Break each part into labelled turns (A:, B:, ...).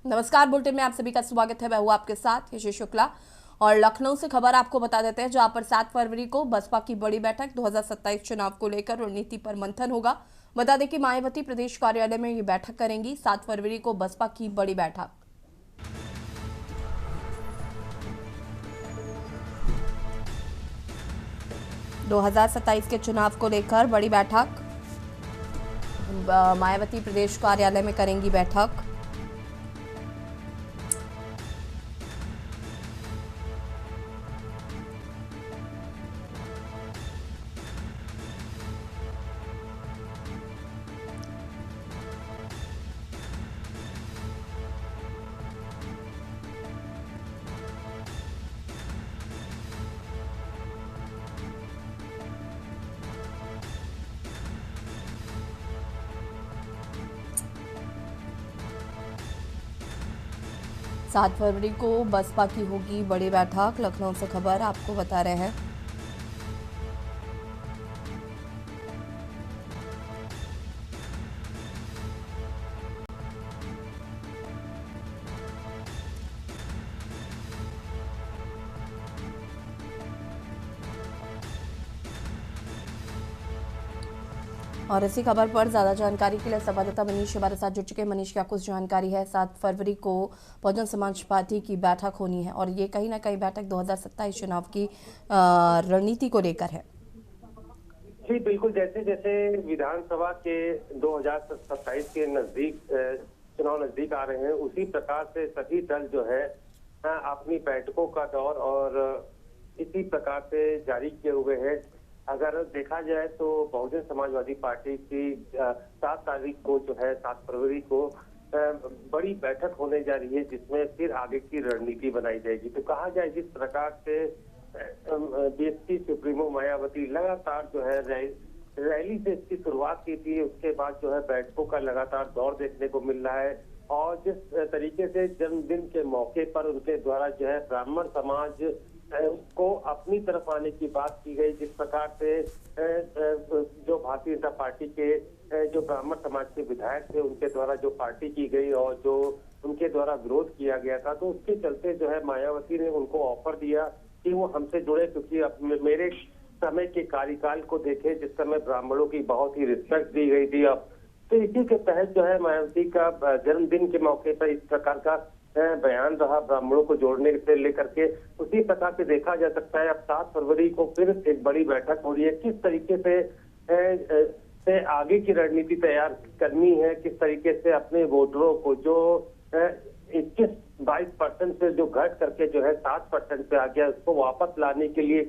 A: नमस्कार, बुलेटिन में आप सभी का स्वागत है। मैं हूं आपके साथ यशि शुक्ला और लखनऊ से खबर आपको बता देते हैं, जहां पर 7 फरवरी को बसपा की बड़ी बैठक 2027 चुनाव को लेकर रणनीति पर मंथन होगा। बता दें कि मायावती प्रदेश कार्यालय में ये बैठक करेंगी। 7 फरवरी को बसपा की बड़ी बैठक। 2027 के चुनाव को लेकर बड़ी बैठक मायावती प्रदेश कार्यालय में करेंगी बैठक। सात फरवरी को बसपा की होगी बड़ी बैठक। लखनऊ से खबर आपको बता रहे हैं। और इसी खबर पर ज्यादा जानकारी के लिए संवाददाता मनीष हमारे साथ जुड़ चुके हैं। मनीष, क्या कुछ जानकारी है? 7 फरवरी को बहुजन समाज पार्टी की बैठक होनी है और ये कहीं ना कहीं बैठक 2027 चुनाव की रणनीति को लेकर है।
B: जी बिल्कुल, जैसे जैसे विधानसभा के 2027 के नजदीक चुनाव नजदीक आ रहे हैं, उसी प्रकार से सभी दल जो है अपनी बैठकों का दौर और इसी प्रकार से जारी किए हुए हैं। अगर देखा जाए तो बहुजन समाजवादी पार्टी की 7 तारीख को जो है 7 फरवरी को बड़ी बैठक होने जा रही है, जिसमें फिर आगे की रणनीति बनाई जाएगी। तो कहा जाए जिस प्रकार से बीएसपी सुप्रीमो मायावती लगातार जो है रैली से इसकी शुरुआत की थी, उसके बाद जो है बैठकों का लगातार दौर देखने को मिल रहा है। और जिस तरीके से जन्मदिन के मौके पर उनके द्वारा जो है ब्राह्मण समाज को अपनी तरफ आने की बात की गई, जिस प्रकार से जो भारतीय जनता पार्टी के जो ब्राह्मण समाज के विधायक थे उनके द्वारा जो पार्टी की गई और जो उनके द्वारा विरोध किया गया था, तो उसके चलते जो है मायावती ने उनको ऑफर दिया कि वो हमसे जुड़े, क्योंकि अब मेरे समय के कार्यकाल को देखे जिस समय ब्राह्मणों की बहुत ही रिस्पेक्ट दी गई थी। अब तो इसी के तहत जो है मायावती का जन्मदिन के मौके पर इस प्रकार का बयान रहा ब्राह्मणों को जोड़ने से लेकर के। उसी प्रकार से देखा जा सकता है अब 7 फरवरी को फिर एक बड़ी बैठक हो रही है। किस तरीके से आगे की रणनीति तैयार करनी है, किस तरीके से अपने वोटरों को जो 21-22% से जो घट करके जो है 7% पे आ गया, उसको वापस लाने के लिए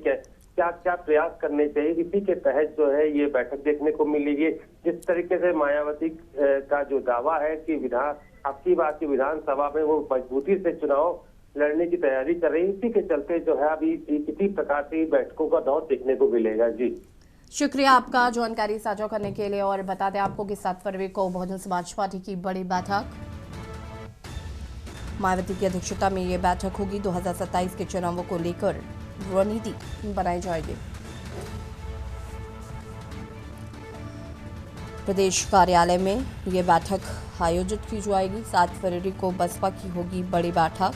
B: क्या क्या प्रयास करने चाहिए, इसी के तहत जो है ये बैठक देखने को मिलेगी। जिस तरीके से मायावती का जो दावा है कि आपकी बात की विधानसभा में वो मजबूती से चुनाव लड़ने की तैयारी कर रही है, इसी के चलते जो है अभी इसी प्रकार की बैठकों का दौर देखने को मिलेगा। जी
A: शुक्रिया आपका जानकारी साझा करने के लिए। और बता दें आपको कि 7 फरवरी को बहुजन समाज पार्टी की बड़ी बैठक मायावती की अध्यक्षता में ये बैठक होगी। 2027 के चुनावों को लेकर रणनीति बनाई जाएगी। प्रदेश कार्यालय में ये बैठक आयोजित की जाएगी। 7 फरवरी को बसपा की होगी बड़ी बैठक।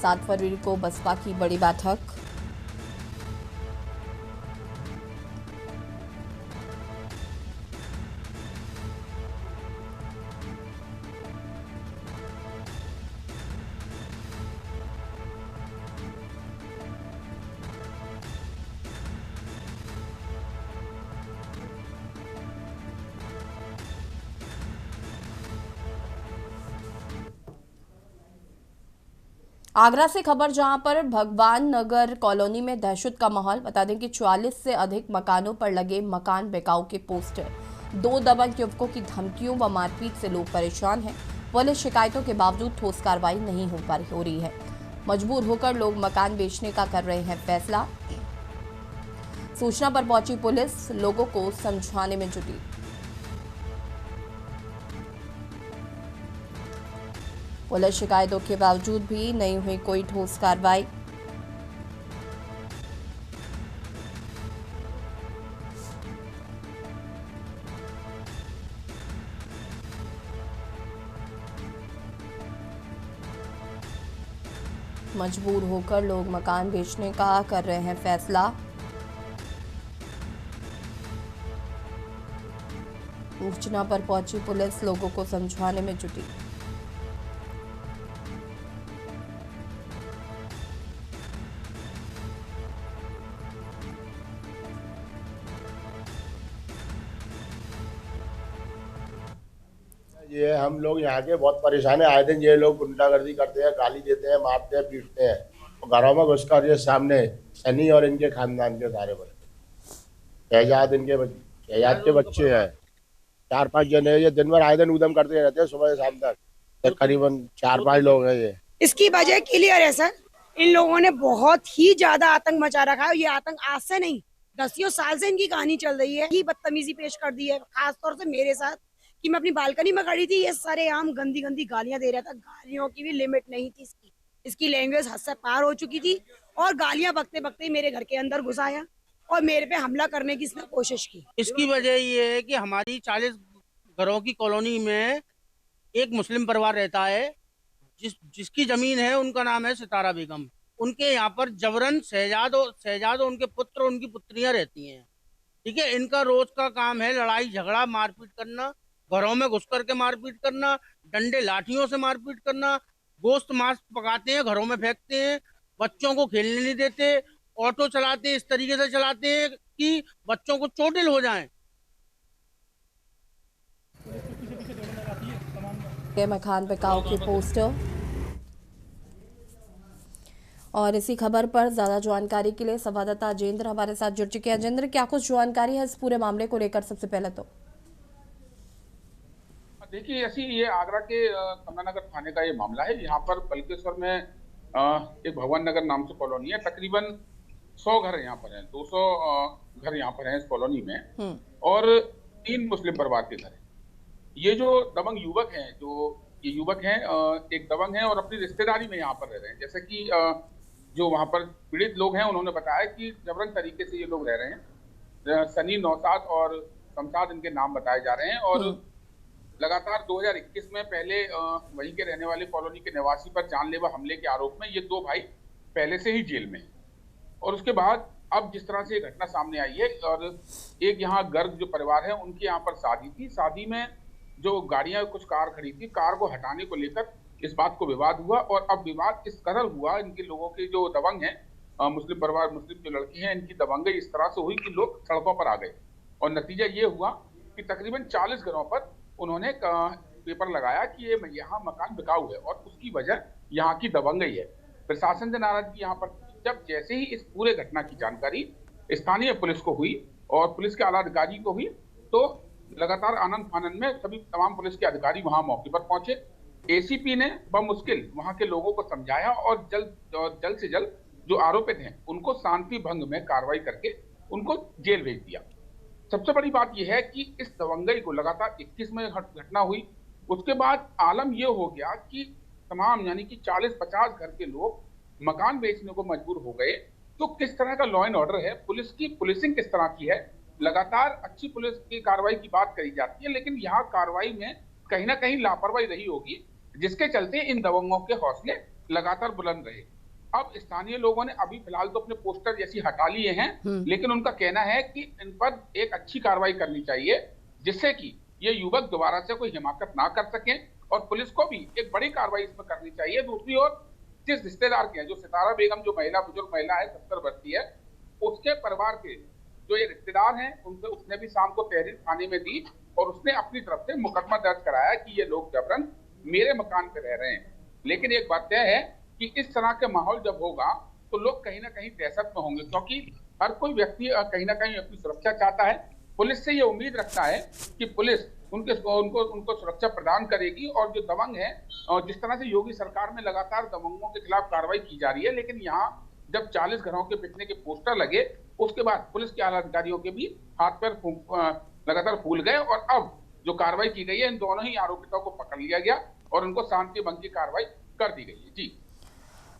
A: 7 फरवरी को बसपा की बड़ी बैठक। आगरा से खबर, जहां पर भगवान नगर कॉलोनी में दहशत का माहौल। बता दें कि 44 से अधिक मकानों पर लगे मकान बिकाऊ के पोस्टर। 2 दबंग युवकों की धमकियों व मारपीट से लोग परेशान हैं। पुलिस शिकायतों के बावजूद ठोस कार्रवाई नहीं हो रही है। मजबूर होकर लोग मकान बेचने का कर रहे हैं फैसला। सूचना पर पहुंची पुलिस लोगों को समझाने में जुटी। पुलिस शिकायतों के बावजूद भी नहीं हुई कोई ठोस कार्रवाई। मजबूर होकर लोग मकान बेचने का कर रहे हैं फैसला। सूचना पर पहुंची पुलिस लोगों को समझाने में जुटी।
C: ये हम लोग यहाँ के बहुत परेशान है। आए दिन ये लोग गुंडागर्दी करते हैं, गाली देते हैं, मारते हैं, पीटते हैं। और घरों में घुसकर ये सामने सनी और इनके खानदान के सारे बच्चे, शहजाद के बच्चे हैं, 4-5 जने। ये दिन भर आए दिन उदम करते रहते हैं सुबह से शाम तक। तकरीबन 4-5 लोग हैं ये।
D: इसकी वजह क्लियर है सर, इन लोगों ने बहुत ही ज्यादा आतंक मचा रखा है। ये आतंक आज से नहीं, 10 साल से इनकी कहानी चल रही है। ही बदतमीजी पेश कर दी है, खासतौर से मेरे साथ, कि मैं अपनी बालकनी में खड़ी थी, ये सारे आम गंदी गंदी गालियां दे रहा था। गालियों की भी लिमिट नहीं थी इसकी लैंग्वेज हद से पार हो चुकी थी। और गालियां बकते बकते मेरे घर के अंदर घुस आया और मेरे पे हमला करने की इसने कोशिश की।
E: इसकी वजह ये है कि हमारी 40 घरों की कॉलोनी में एक मुस्लिम परिवार रहता है, जिसकी जमीन है, उनका नाम है सितारा बेगम। उनके यहाँ पर जबरन शहजाद और उनके पुत्र, उनकी पुत्रियां रहती हैं। ठीक है, इनका रोज का काम है लड़ाई झगड़ा, मारपीट करना, घरों में घुस करके मारपीट करना, डंडे लाठियों से मारपीट करना, गोश्त मांस पकाते हैं, घरों में फेंकते हैं, बच्चों को खेलने नहीं देते, ऑटो चलाते इस तरीके से चलाते हैं कि बच्चों को चोटिल हो जाएं।
A: मकान बिकाऊ के पोस्टर। और इसी खबर पर ज्यादा जानकारी के लिए संवाददाता अजेंद्र हमारे साथ जुड़ चुके हैं। अजेंद्र, क्या कुछ जानकारी है इस पूरे मामले को लेकर? सबसे पहले तो
F: देखिए, ऐसी ये आगरा के कमलानगर थाने का ये मामला है। यहाँ पर बल्केश्वर में एक भगवान नगर नाम से कॉलोनी है। तकरीबन 100 घर यहाँ पर हैं, 200 घर यहाँ पर हैं इस कॉलोनी में, और 3 मुस्लिम परिवार के घर हैं। ये जो दबंग युवक हैं, एक दबंग हैं और अपनी रिश्तेदारी में यहाँ पर रह रहे हैं। जैसे कि जो वहाँ पर पीड़ित लोग हैं, उन्होंने बताया कि जबरन तरीके से ये लोग रह रहे हैं। सनी, नौशाद और शमशाद इनके नाम बताए जा रहे हैं। और लगातार 2021 में पहले वहीं के रहने वाले कॉलोनी के निवासी पर जानलेवा हमले के आरोप में ये 2 भाई पहले से ही जेल में हैं। और उसके बाद अब जिस तरह से ये घटना सामने आई है, और एक यहाँ गर्ग जो परिवार है, उनकी यहाँ पर शादी थी। शादी में जो गाड़ियां, कुछ कार खड़ी थी, कार को हटाने को लेकर इस बात को विवाद हुआ। और अब विवाद इस कदर हुआ, इनके लोगों के जो दबंग हैं, मुस्लिम परिवार, मुस्लिम जो लड़की हैं, इनकी दबंगई इस तरह से हुई कि लोग सड़कों पर आ गए। और नतीजा ये हुआ कि तकरीबन 40 घरों पर उन्होंने पेपर लगाया कि ये यहाँ मकान बिकाऊ है, और उसकी वजह यहाँ की दबंगई है। प्रशासन से नाराजगी यहाँ पर। जब जैसे ही इस पूरे घटना की जानकारी स्थानीय पुलिस को हुई और पुलिस के आला अधिकारी को हुई, तो लगातार आनंद फानन में तमाम पुलिस के अधिकारी वहां मौके पर पहुंचे। एसीपी ने बमुश्किल वहां के लोगों को समझाया और जल्द से जल्द जो आरोपित हैं उनको शांति भंग में कार्रवाई करके उनको जेल भेज दिया। सबसे बड़ी बात यह है कि इस दबंगई को लगातार 21 में घटना हुई। उसके बाद आलम यह हो गया कि तमाम, यानी कि 40-50 घर के लोग मकान बेचने को मजबूर हो गए। तो किस तरह का लॉ एंड ऑर्डर है, पुलिस की पुलिसिंग किस तरह की है? लगातार अच्छी पुलिस की कार्रवाई की बात करी जाती है, लेकिन यहाँ कार्रवाई में कहीं ना कहीं लापरवाही रही होगी, जिसके चलते इन दबंगों के हौसले लगातार बुलंद रहे। अब स्थानीय लोगों ने अभी फिलहाल तो अपने पोस्टर जैसी हटा लिए हैं, लेकिन उनका कहना है कि इन पर एक अच्छी कार्रवाई करनी चाहिए, जिससे कि ये युवक दोबारा से कोई हिमाकत ना कर सके। और पुलिस को भी एक बड़ी कार्रवाई इसमें करनी चाहिए। दूसरी ओर जिस रिश्तेदार के हैं, जो सितारा बेगम जो बुजुर्ग महिला है, 70 वर्षीय है, उसके परिवार के जो ये रिश्तेदार हैं, उसने भी शाम को तहरीर थाने में दी और उसने अपनी तरफ से मुकदमा दर्ज कराया कि ये लोग जबरन मेरे मकान पे रह रहे हैं। लेकिन एक बात तय है कि इस तरह के माहौल जब होगा तो लोग कहीं ना कहीं दहशत में होंगे, क्योंकि हर कोई व्यक्ति कहीं ना कहीं अपनी सुरक्षा चाहता है। पुलिस से ये उम्मीद रखता है कि पुलिस उनको सुरक्षा प्रदान करेगी। और जो दबंग है, और जिस तरह से योगी सरकार में लगातार दबंगों के खिलाफ कार्रवाई की जा रही है, लेकिन यहाँ जब 40 घरों के बिकने के पोस्टर लगे, उसके बाद पुलिस के आला अधिकारियों के भी हाथ पैर लगातार फूल गए। और अब जो कार्रवाई की गई है, इन दोनों ही आरोपितों को पकड़ लिया गया और उनको शांति भंग की कार्रवाई कर दी गई है। जी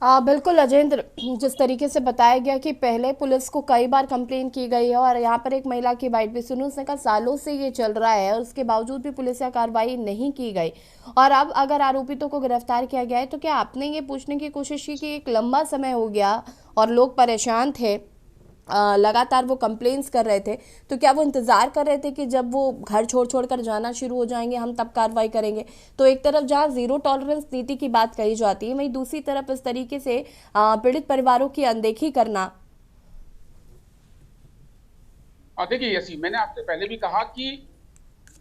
A: बिल्कुल अजेंद्र, जिस तरीके से बताया गया कि पहले पुलिस को कई बार कंप्लेन की गई है और यहाँ पर एक महिला की बाइट भी सुनी, उसने कहा सालों से ये चल रहा है और उसके बावजूद भी पुलिस या कार्रवाई नहीं की गई। और अब अगर आरोपितों को गिरफ्तार किया गया है तो क्या आपने ये पूछने की कोशिश की कि एक लंबा समय हो गया और लोग परेशान थे, लगातार वो कंप्लेंट्स कर रहे थे, तो क्या वो इंतज़ार कर रहे थे कि जब वो घर छोड़ कर जाना शुरू हो जाएंगे हम तब कार्रवाई करेंगे? तो एक तरफ जहाँ ज़ीरो टॉलरेंस नीति की बात कही जाती है, वहीं दूसरी तरफ इस तरीके से पीड़ित परिवारों की अनदेखी करना।
F: देखिए यसी, मैंने आपसे पहले भी कहा कि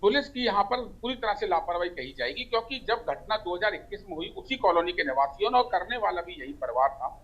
F: पुलिस की यहाँ पर पूरी तरह से लापरवाही कही जाएगी, क्योंकि जब घटना 2021 में हुई उसी कॉलोनी के निवासियों ने, और करने वाला भी यही परिवार था,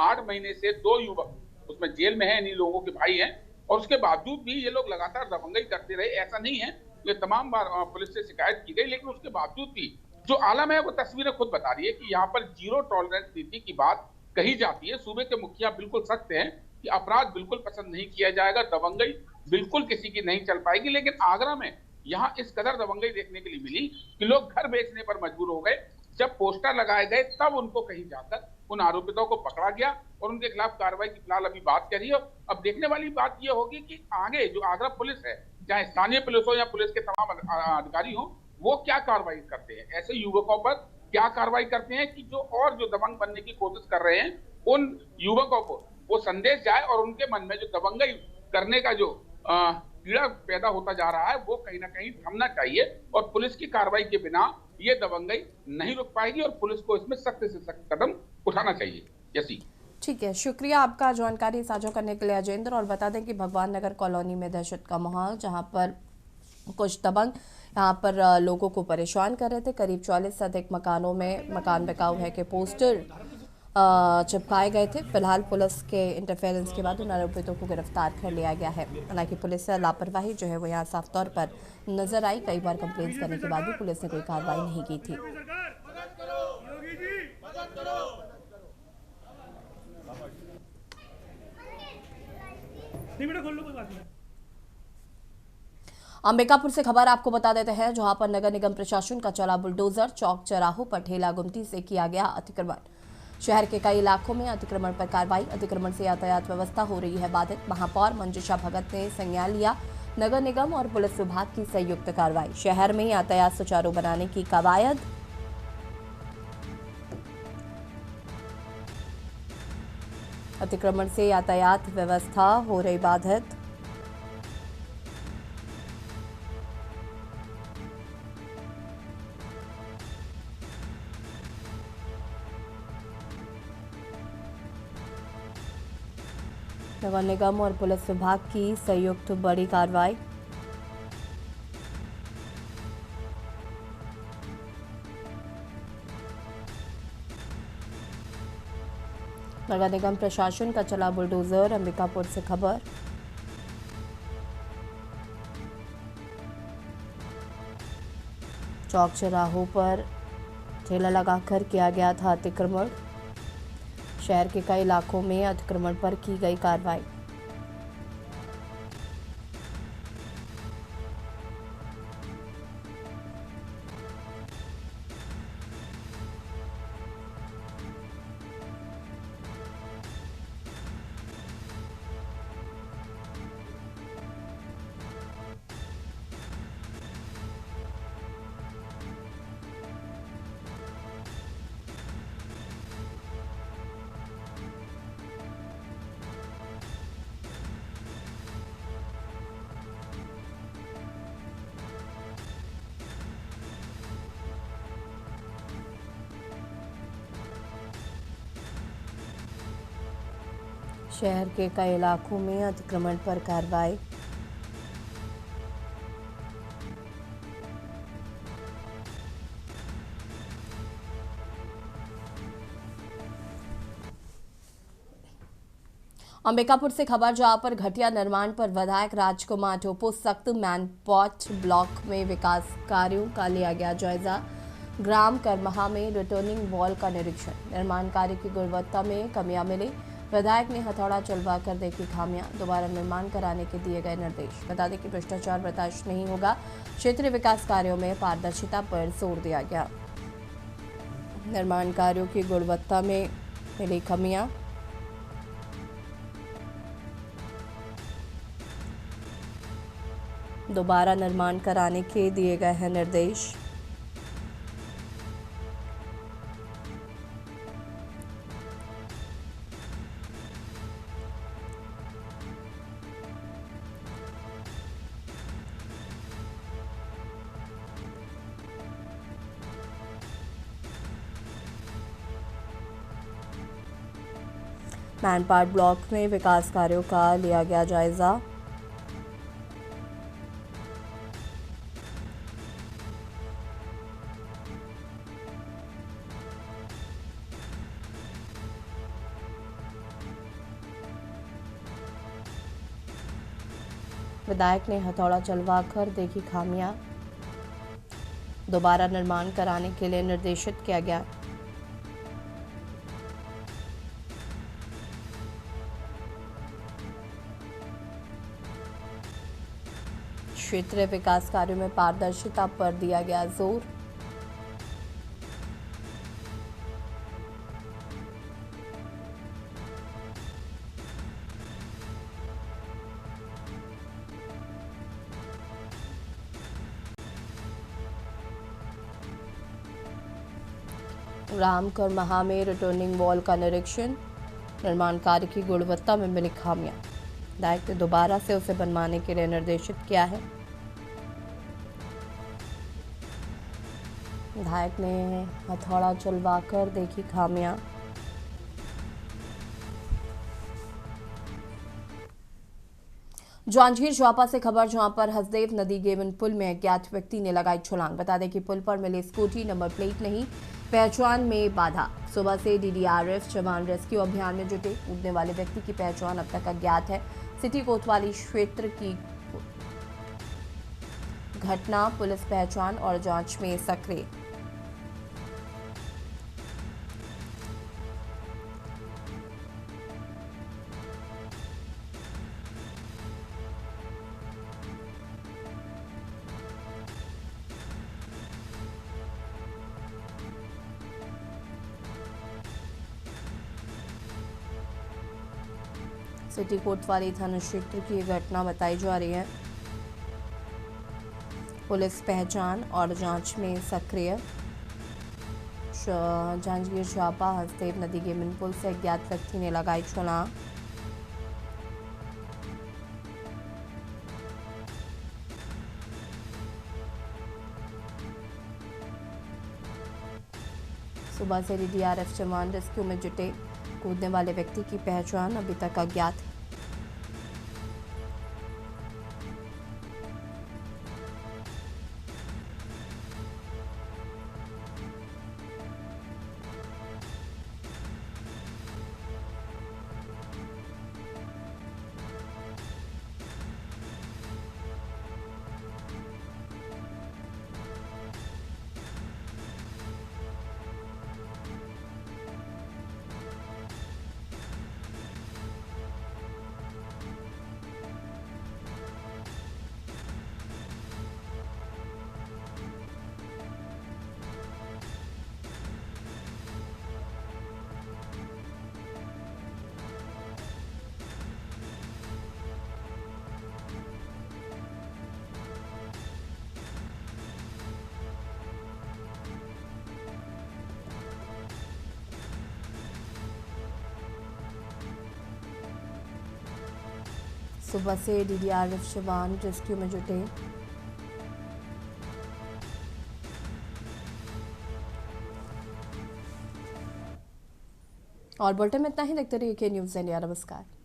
F: 8 महीने से 2 युवक उसमें जेल में हैं, इन्हीं लोगों के भाई हैं, और उसके बावजूद भी ये लोग लगातार दबंगई करते रहे। ऐसा नहीं है, ये तमाम बार पुलिस से शिकायत की गई, लेकिन उसके बावजूद भी जो आलम है वो तस्वीरें खुद बता रही है कि यहाँ पर जीरो टॉलरेंस नीति की बात कही जाती है। सूबे के मुखिया बिल्कुल सख्त हैं कि अपराध बिल्कुल पसंद नहीं किया जाएगा, दबंगई बिल्कुल किसी की नहीं चल पाएगी। लेकिन आगरा में यहाँ इस कदर दबंगई देखने के लिए मिली कि लोग घर बेचने पर मजबूर हो गए। जब पोस्टर लगाए गए तब उनको कहीं जाकर उन आरोपितों को पकड़ा गया और उनके खिलाफ कार्रवाई की फिलहाल अभी बात करी है। अब देखने वाली बात यह होगी कि आगे जो आगरा पुलिस है, चाहे स्थानीय पुलिस हो या पुलिस के तमाम अधिकारी हो, वो क्या कार्रवाई करते हैं, ऐसे युवकों पर क्या कार्रवाई करते हैं कि जो दबंग बनने की कोशिश कर रहे हैं, उन युवकों को वो संदेश जाए और उनके मन में जो दबंगई करने का जो कीड़ा पैदा होता जा रहा है वो कहीं ना कहीं थमना चाहिए। और पुलिस की कार्रवाई के बिना ये दबंगई नहीं रुक पाएगी और पुलिस को इसमें सख्त से सख्त कदम उठाना चाहिए। यसी।
A: ठीक है, शुक्रिया आपका जानकारी साझा करने के लिए अजेंद्र। और बता दें कि भगवान नगर कॉलोनी में दहशत का माहौल, जहां पर कुछ दबंग यहाँ पर लोगों को परेशान कर रहे थे। करीब 40 से अधिक मकानों में मकान बिकाऊ है के पोस्टर चिपकाए गए थे। फिलहाल पुलिस के इंटरफेरेंस के बाद उन आरोपितों को गिरफ्तार कर लिया गया है। हालांकि पुलिस से लापरवाही जो है वो यहाँ साफ तौर पर नजर आई। कई बार कंप्लेंट्स करने के बाद भी पुलिस ने कोई कार्रवाई नहीं की थी। अंबिकापुर से खबर आपको बता देते हैं, जहां पर नगर निगम प्रशासन का चला बुलडोजर। चौक चौराहों पर ठेला गुमटी से किया गया अतिक्रमण। शहर के कई इलाकों में अतिक्रमण पर कार्रवाई। अतिक्रमण से यातायात व्यवस्था हो रही है बाधित। महापौर मंजुषा भगत ने संज्ञान लिया। नगर निगम और पुलिस विभाग की संयुक्त कार्रवाई। शहर में यातायात सुचारू बनाने की कवायद। अतिक्रमण से यातायात व्यवस्था हो रही बाधित। नगर निगम और पुलिस विभाग की संयुक्त बड़ी कार्रवाई। नगर निगम प्रशासन का चला बुलडोजर। अंबिकापुर से खबर। चौक चौराहों पर ठेला लगाकर किया गया था अतिक्रमण। शहर के कई इलाकों में अतिक्रमण पर की गई कार्रवाई। शहर के कई इलाकों में अतिक्रमण पर कार्रवाई। अंबिकापुर से खबर, जहां पर घटिया निर्माण पर विधायक राजकुमार टोपो सख्त। मैनपॉट ब्लॉक में विकास कार्यों का लिया गया जायजा। ग्राम करमहा में रिटर्निंग वॉल का निरीक्षण। निर्माण कार्य की गुणवत्ता में कमियां मिली। विधायक ने हथौड़ा चलवाकर देखी खामियां। दोबारा निर्माण कराने के दिए गए निर्देश। बता दें कि भ्रष्टाचार बर्दाश्त नहीं होगा। क्षेत्रीय विकास कार्यों में पारदर्शिता पर जोर दिया गया। निर्माण कार्यों की गुणवत्ता में मिली कमियां। दोबारा निर्माण कराने के दिए गए हैं निर्देश। मैनपाट ब्लॉक में विकास कार्यों का लिया गया जायजा। विधायक ने हथौड़ा चलवाकर देखी खामियां। दोबारा निर्माण कराने के लिए निर्देशित किया गया। क्षेत्रीय विकास कार्यों में पारदर्शिता पर दिया गया जोर। रामकर महा में रिटर्निंग वॉल का निरीक्षण। निर्माण कार्य की गुणवत्ता में मिली खामियां। विधायक ने दोबारा से उसे बनवाने के लिए निर्देशित किया है। विधायक ने हथौड़ा चलवाकर देखी खामियां। जांजगीर चांपा से खबर, जहां पर हसदेव नदी गेवन पुल में अज्ञात व्यक्ति ने लगाई छलांग। बता दें कि पुल पर मिली स्कूटी नंबर प्लेट नहीं, पहचान में बाधा। सुबह से डीडीआरएफ जवान रेस्क्यू अभियान में जुटे। कूदने वाले व्यक्ति की पहचान अब तक अज्ञात है। सिटी कोतवाली क्षेत्र की घटना, पुलिस पहचान और जांच में सक्रिय। सिटी कोतवाली थाना क्षेत्र की यह घटना बताई जा रही है। पुलिस पहचान और जांच में सक्रिय। जांजगीर चांपा हसदेव नदी गेवन पुल से अज्ञात व्यक्ति ने लगाई छलांग। सुबह से डीडीआरएफ जवान रेस्क्यू में जुटे। कूदने वाले व्यक्ति की पहचान अभी तक अज्ञात है। सुबह से डीडीआरएफ जवान रेस्क्यू में जुटे। और बुलेटिन में इतना ही। देखते रहिए के न्यूज़ इंडिया। नमस्कार।